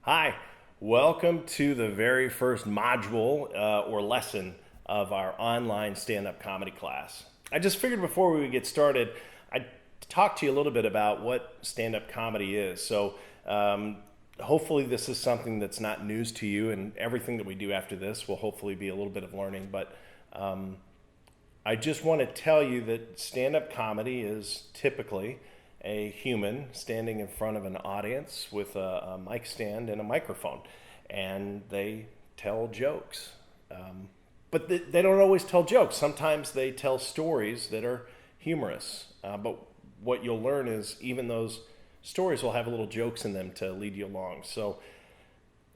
Hi, welcome to the very first module or lesson of our online stand-up comedy class. I just figured before we would get started, I'd talk to you a little bit about what stand-up comedy is. Hopefully this is something that's not news to you, and everything that we do after this will hopefully be a little bit of learning. But I just want to tell you that stand-up comedy is typically a human standing in front of an audience with a mic stand and a microphone, and they tell jokes. But they don't always tell jokes. Sometimes they tell stories that are humorous. But what you'll learn is even those stories will have little jokes in them to lead you along. So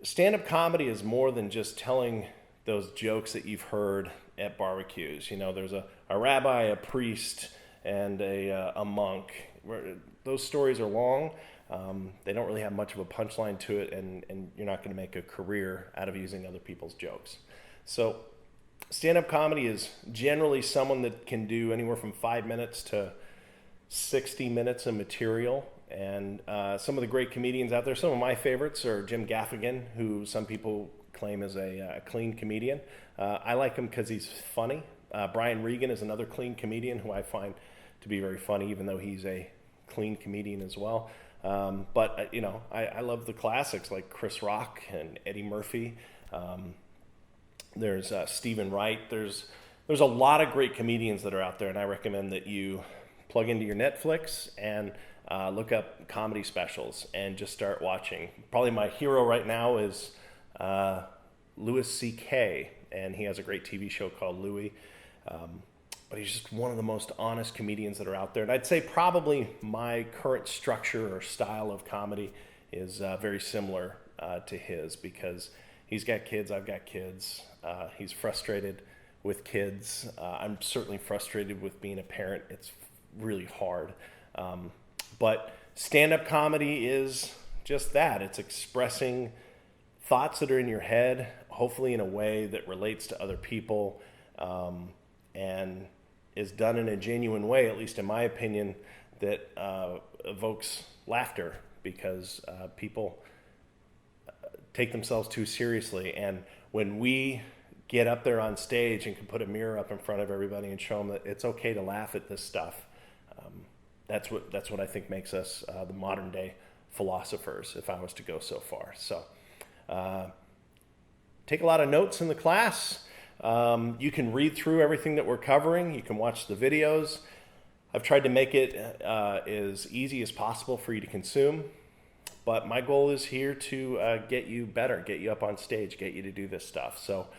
stand-up comedy is more than just telling those jokes that you've heard at barbecues. You know, there's a rabbi, a priest, and a monk. Those stories are long. They don't really have much of a punchline to it, and you're not going to make a career out of using other people's jokes. So stand-up comedy is generally someone that can do anywhere from 5 minutes to 60 minutes of material. And some of the great comedians out there, some of my favorites are Jim Gaffigan, who some people claim is a clean comedian. I like him because he's funny. Brian Regan is another clean comedian who I find to be very funny, even though he's a clean comedian as well. I love the classics like Chris Rock and Eddie Murphy. There's Stephen Wright. There's a lot of great comedians that are out there, and I recommend that you plug into your Netflix and look up comedy specials and just start watching. Probably my hero right now is Louis C.K., and he has a great TV show called Louie. But he's just one of the most honest comedians that are out there. And I'd say probably my current structure or style of comedy is very similar to his, because he's got kids, I've got kids. He's frustrated with kids. I'm certainly frustrated with being a parent. It's really hard. But stand-up comedy is just that. It's expressing thoughts that are in your head, hopefully in a way that relates to other people, and is done in a genuine way, at least in my opinion, that evokes laughter, because people take themselves too seriously. And when we get up there on stage and can put a mirror up in front of everybody and show them that it's okay to laugh at this stuff, that's what I think makes us the modern day philosophers, if I was to go so far. So take a lot of notes in the class. You can read through everything that we're covering. You can watch the videos. I've tried to make it as easy as possible for you to consume. But my goal is here to get you better, get you up on stage, get you to do this stuff. So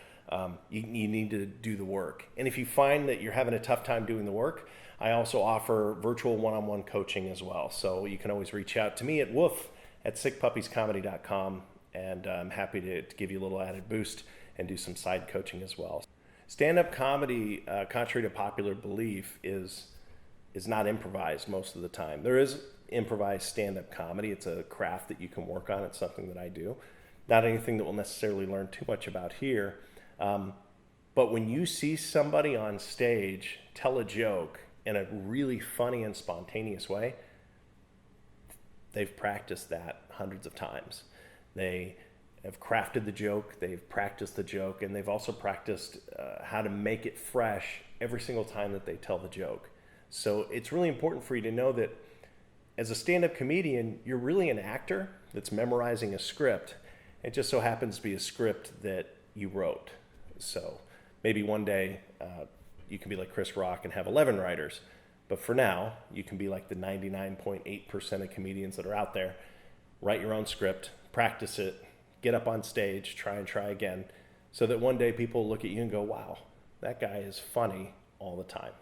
you need to do the work. And if you find that you're having a tough time doing the work, I also offer virtual one-on-one coaching as well. So you can always reach out to me at woof@sickpuppiescomedy.com, and I'm happy to give you a little added boost and do some side coaching as well. Stand-up comedy, contrary to popular belief, is not improvised most of the time. There is improvised stand-up comedy. It's a craft that you can work on. It's something that I do. Not anything that we'll necessarily learn too much about here. But when you see somebody on stage tell a joke in a really funny and spontaneous way, they've practiced that hundreds of times. They have crafted the joke, they've practiced the joke, and they've also practiced how to make it fresh every single time that they tell the joke. So it's really important for you to know that as a stand-up comedian, you're really an actor that's memorizing a script. It just so happens to be a script that you wrote. So maybe one day you can be like Chris Rock and have 11 writers. But for now, you can be like the 99.8% of comedians that are out there. Write your own script, practice it, get up on stage, try again, so that one day people look at you and go, wow, that guy is funny all the time.